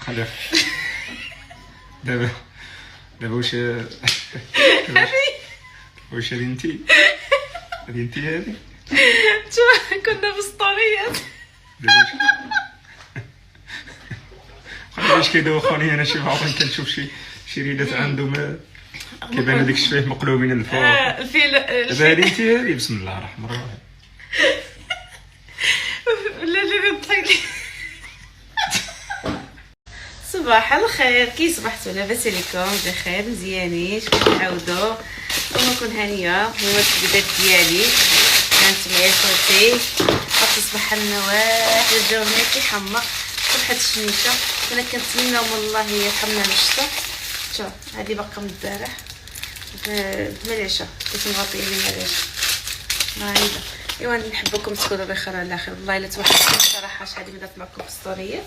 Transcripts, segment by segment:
خليها دابا واش هادي انتي هادي كنا في ستوريات دابا واش كيدوخوني انا شي مرات كنشوف شي ريدات عندهم كيبان هذيك الشفايف مقلوبين الفوق. دابا هادي انتي هادي بسم الله الرحمن الرحيم. لا بضحك لي. صباح الخير، كي صبحتوا؟ لاباس عليكم؟ بخير مزيانين؟ شكون تعاودوا ونكون هانيه. هو التبدات ديالي كانت معايا خوتي وقت صباح لنا واحد الجو كيحمق صبحت الشميشه. انا كنتمنى والله يرحمنا من الشتا. شوف هذه باقا من البارح من العشاء كنت مغطيه بها العشاء. هايدا ايوا نحبكم تكونوا بخير على خير. والله الا توحشتوني الصراحه، شحال بدات معكم في الستوريات.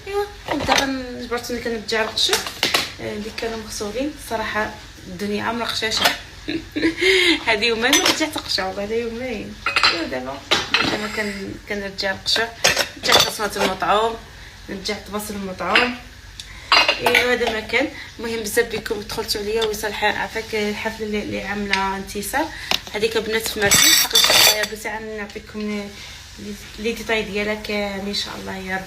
ايوا دابا جبرتوني كنرجع القشور اللي كانوا مغسولين. الصراحه الدنيا عامره قشاشه. هذه يومين ما رجعت قشور، والله لا يومين. ايوا دابا كنرجع القشور، رجعت بصمه المطعوم، رجعت بصل المطعوم. ايوا هذا ما كان. المهم بزاف بكم دخلتوا عليا وصالحه عافاك الحفله اللي عامله انتصار هذيك بنات في مرسي. حقيقه يا بس نعطيكم لي ديتاي ديالها كامل ان شاء الله يا رب.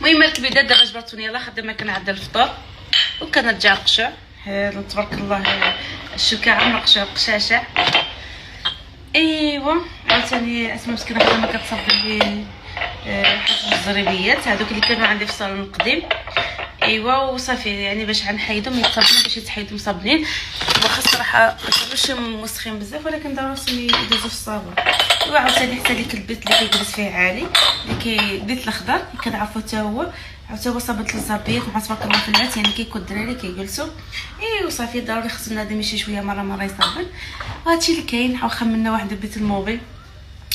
المهم الكبيدات دابا جبرتوني يلاه خدامه كنعدل الفطور وكنرجع القشع. تبارك الله الشوكه عامره قشاشه. ايوا عاوتاني اسماء مسكينه خدامه كتصبر لي حاجه الزريبيات هذوك اللي كانوا عندي في الصالون القديم. ايوا وصافي يعني باش غنحيدهم يتصبنوا باش يتحيدوا مصابنين. واخا الصراحه ماشي مسخين بزاف ولكن ضروري يدوزوا في الصابون. ايوا عاوتاني حتى ديك البيت اللي كيجلس فيه عالي اللي البيت الاخضر اللي كنعرفو حتى هو صابت الزربيات مع تبارك الله في الناس يعني كيكون الدراري كيجلسوا. ايوا صافي ضروري خصنا نادم شي شويه مره يصابن. هادشي اللي كاين. خممنا واحد بيت الموبيل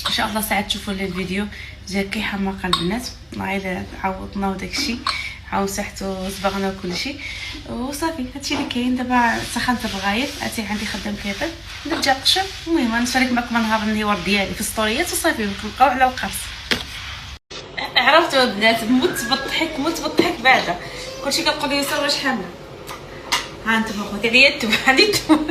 ان شاء الله ساعه تشوفوا للفيديو جا كيحمق البنات. الله عوضنا وداكشي عاود مسحتو صبغنا وكلشي وصافي. هادشي اللي كاين. دابا سخنت الغايب عرفتي عندي خدام كيطيب نرجع قشر. المهم غنشارك معكم نهار النهار ديالي في الستوريات وصافي كنبقاو على القرص. عرفتوا البنات موت بالضحك بعدا كلشي كنقول لي يسر واش حامله. ها انتم خوتي هذه التوم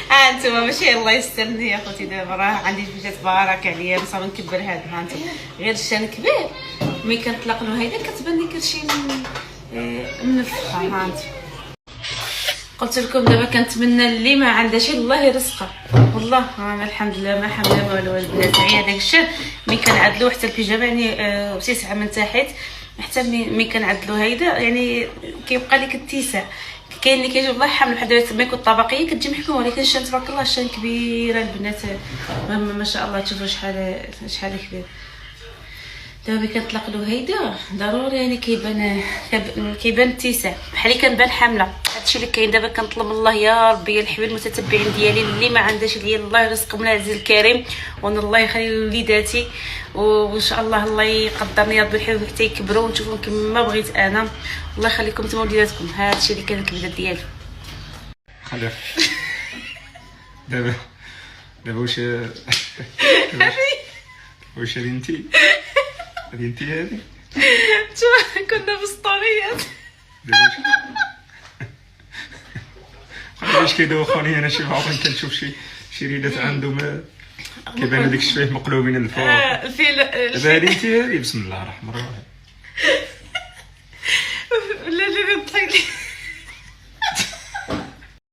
ها انتم ماشي الله يسترني يا خوتي. دابا راه عندي الفيجات بارك عليا نصاوب نكبر هذا. ها انتم غير الشان كبير ملي كنطلق له هيدا كتبان لي كلشي منفخه. ها انتم قلت لكم دابا كنتمنى اللي ما عندهاش الله يرزقها. والله الحمد لله ما حمله والو البنات. هي داك الشان ملي كنعدلو حتى البيجامه يعني بتسعه من تحت حتى ملي كنعدلو هيدا يعني كيبقى لك اتساع. كاين اللي كيجي والله حامل بحال دابا ما يكون طبقيه كتجي محكومه ولكن الشان تبارك الله الشان كبيره البنات ما شاء الله. تشوفوا شحال كبير. دابا ملي كنطلق له هيدا ضروري يعني كيبان اتساع بحال اللي كنبان حامله. هادشي اللي كاين. دابا كنطلب الله يا ربي الحبيب المتتبعين ديالي اللي ما عندهاش اللي الله يرزقهم العزيز الكريم وان الله يخلي لوليداتي وان شاء الله يقدرني يا ربي الحبيب حتى يكبروا ونشوفهم كما بغيت انا. الله يخليكم نتوما وليداتكم. هادشي اللي كان الكبده ديالي. خليها دابا واش هادي انتي هادي كنا في ستوريات. واش كيدوخوني انا شي مرات كنشوف شي ريدات عندهم كيبان هذيك الشفايف مقلوبين الفوق. دابا هادي انتي هادي بسم الله الرحمن الرحيم.